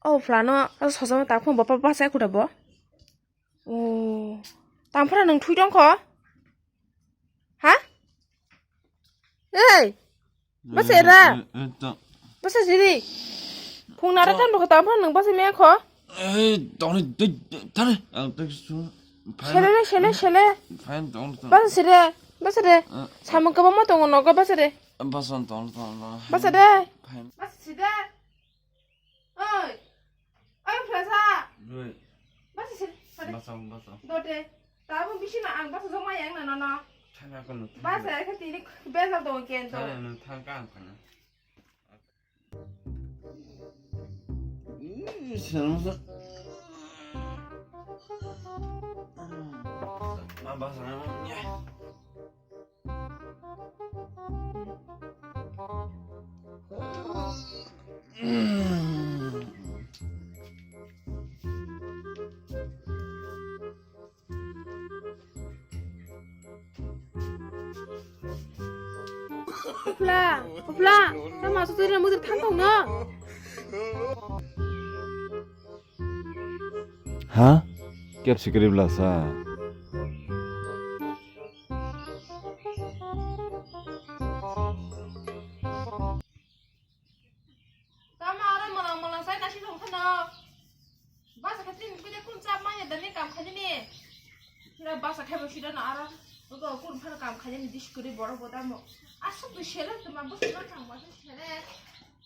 플라너 서서 딱 폰 뭐빠 빠세 그래 뭐? 오, 땅파라는 투이던 거? 하? 에이, 빠세라. 빠세지리. 봉나라 탐도 땅파라는 빠세면 거? 에이, 너네 다네. 셀레. 빠세래. 잠은 그만 동은 너가 빠세래. 바선 빠세래. 빠세지래. 어이 플라사. 빠세지래. 바선. 너데 다음 비시나 안 빠세 정말 양나 너. 타나건. 빠세 그때 배서 도 겐도. 타나는 타가 거나. 세상에. 바선. 오플라, 나 마소들이랑 모두 탄거구나. 하? capsicum lasa. Tama orang malang saya nasi thong khana. Basa katin bide kun chap ma ya dani kam khani ni. Kira basa khaiba shida na ara. Ogo kun phana kam khani ni dish kuri boro boda mo. Asu tu shela tu ma bus na kam basa shela.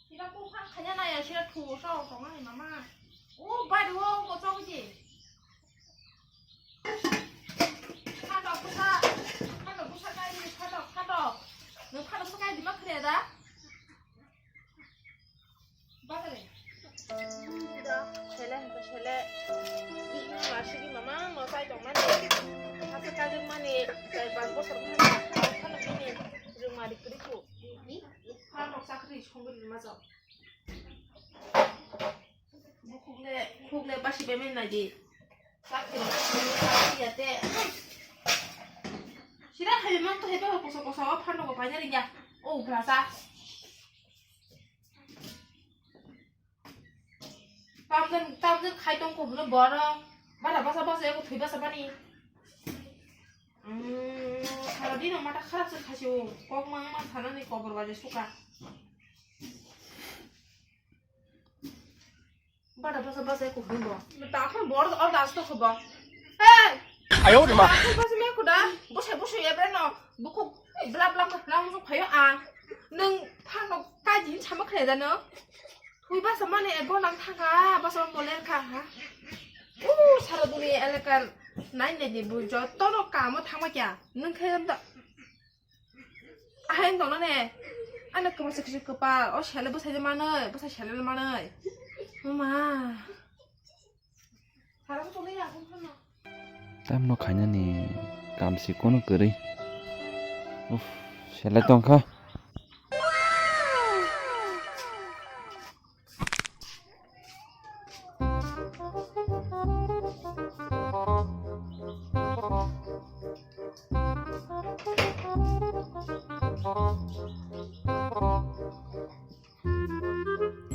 Kira kun phan khanya na ya shira thu so so ma ni mama. O bai ro mo chong ji. Khado kusa kai ni khado. No khado sa kai di ma khre da. Bakare. Shele. Masih mama mau saya dong mana? Asal kajeng mana? Saya bangko serba kan ini rumah di kuriku. Kan mau sakri sungguh di mana? Buku pasti bemen lagi. Sakri ya teh. Sila memang tuh hebat kosa-kosa apa nggak banyak ya? Oh berasa. 땀든 가이동고 물론 뭐라 말아 봐서 이거 되봐서 많이 사람이 엄마다 카락스 가시오 꼭망만 사람이 거부로 가지 수가 말아 봐서 이거 그런 거 나한 뭐라도 나스도 커봐 에이 아유 엄마 봐서 매고다 보세 얘들아 뭐고 블라블라 좀 봐요 능 판도 까지 참 그래 되나 Wih bahasa mana ego nang tangga bahasa molen kah? Salah dunia elekan naik nih bujo toro kamu tangga kya? Neng kayak apa? Aheng dong nih, anak kamu seksi kepal, shell bahasa mana? Bahasa shell mana? Mama, salah tuh ya, kamu Tam nó khanya ni kam si kono keri. Shell tong kah?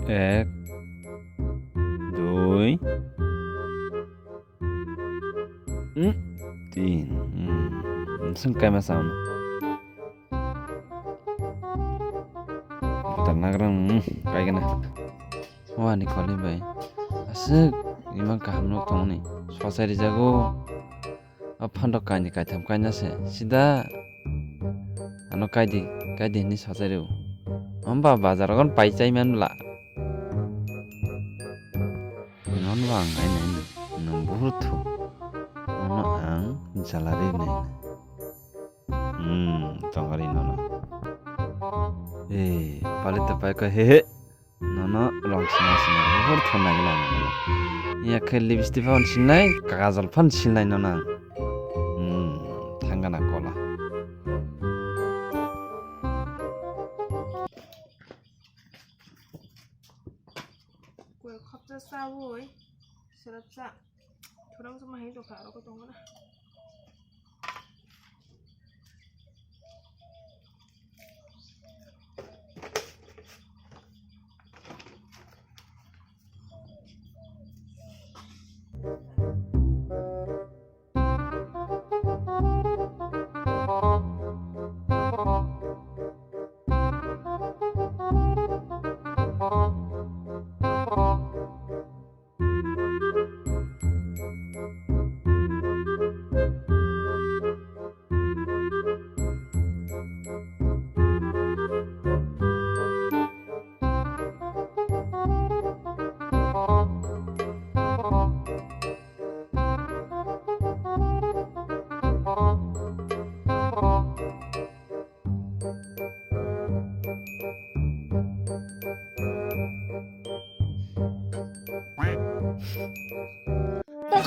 এক দুই তিন sengkai masam tan nagrang kai kana wa ni khole bai asuk imang kaham no tong ni sosari jago aphan kai ni kai tham kai na se sida ano kai di ni sosari amba bazar gon pai chai man la non wang ai nei nang buruthu ono ang jalari nei tongari nono palita pai ka he nono long sina buruthu na gila nono ya khelli bisti phone sinai kagazal phan sinai nono thangana kola 갑자기 싸워, 싫었자. 저랑 좀 해도 가라고 동원아.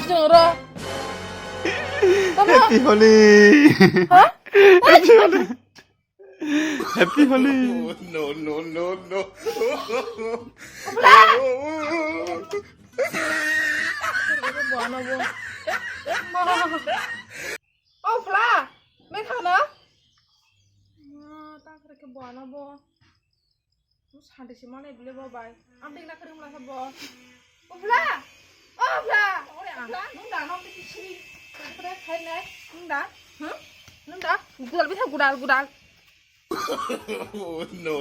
chừng rồi. Happy Holi. Hả? Happy Holi. Happy Holi. No. Bỏ nó vô. Ô Fla, mấy thằng nữa? Ta phải cái bỏ nó vô. Nó sáng thì mà này bile vô bài. Anh định là cái đường là sao bỏ? Ô Fla, ôi à, nung đá nó bị chi. Cái thấy này, nung đá, hả? Nung đá, gudal biết thằng gudal. No.